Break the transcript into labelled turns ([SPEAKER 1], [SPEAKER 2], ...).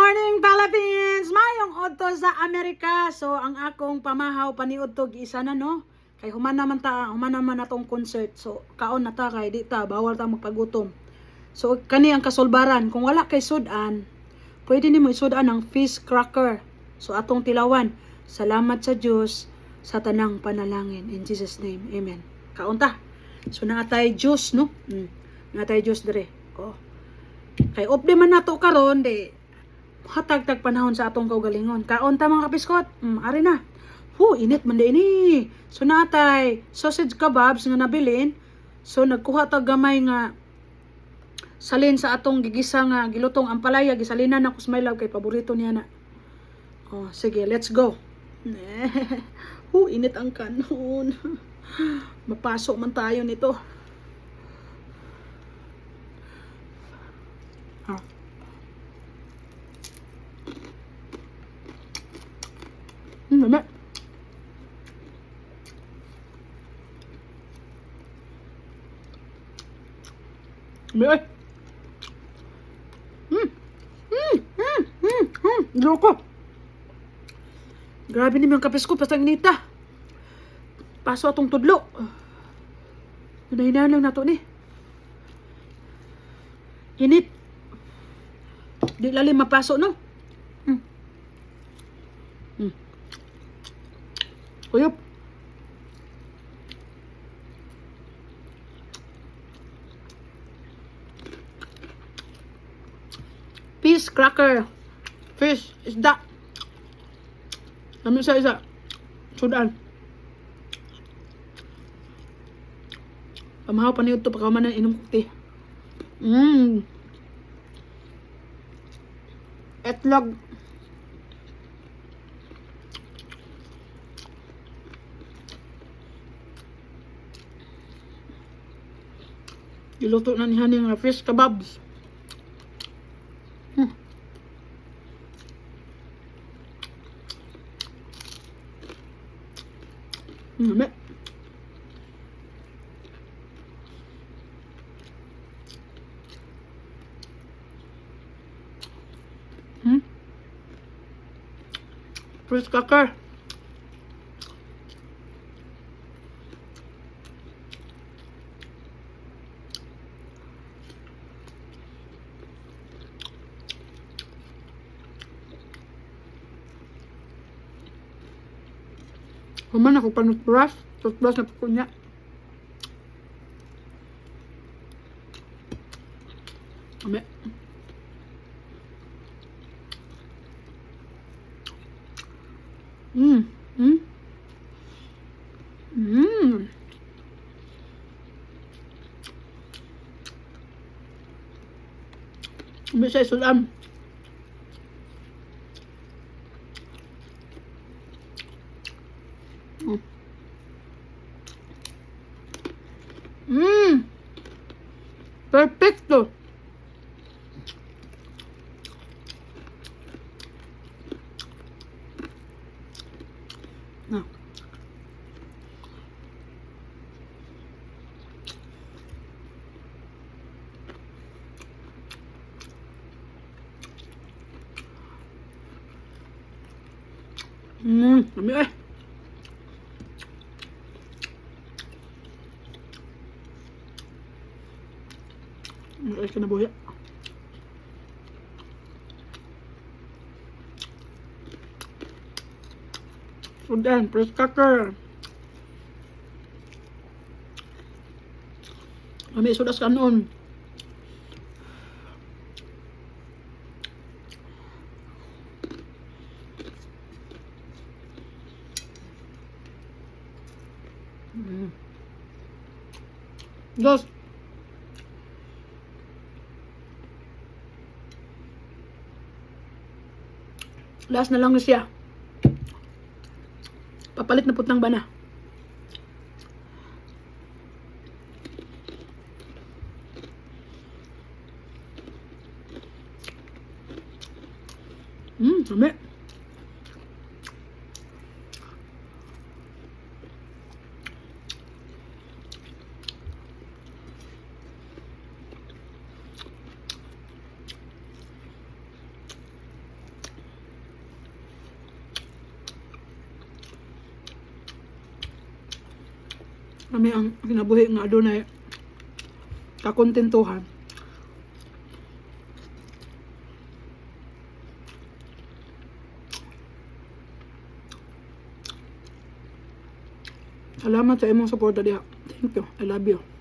[SPEAKER 1] morning, Philippines! Mayong odto sa Amerika. So, ang akong pamahaw paniod to giisa na, no? Kay human naman atong concert. So, kaon na ta kay di ta bawal ta magpagutom. So, kani ang kasulbaran. Kung wala kay sudan, pwede nimo isudan ang fish cracker. So, atong tilawan. Salamat sa Diyos sa tanang panalangin. In Jesus name, amen. Kaon ta. So, naatay juice, no? Naatay juice dire. Oh. Kay opdi man nato karon di hatag-tag panahon sa atong kaugalingon. Kaon ta mga kapiskot. Ari na. Init man di ini. So natay sausage kebabs nga nabilin. So nagkuha ta gamay nga salin sa atong gigisa nga gilutong ampalaya, gisalinan na ko sa my love kay paborito niya na. Oh, sige, let's go. Init ang kanon. Mapasok man tayo nito. Mama. May. Loko. Grabe ni mga kapis ko, pasang nita. Paso atong tudlo. Hinahinaan lang nato ni. Init. Di lalim mapaso, no? Uyop. Fish cracker. Fish, isda. Namin isa. Sudan. Pamahaw pa niyo ito pagkaman ng inom kuti. Etlog. Iluto na niya ng fish kebabs. Mami. Fish cracker. Kuman ako panutbrush. Toothbrush na po niya. Ame. Ame siya isulam. Perfecto. No. Dami eh. Ay, kinabuhi. Sudan, press cracker. Kami sudah kanon. Dos. Last na lang na siya. Papalit na putang bana. Dami. Kami ang kinabuhi nga adunay kakontentuhan. Salamat sa imong suporta diha. Thank you. I love you.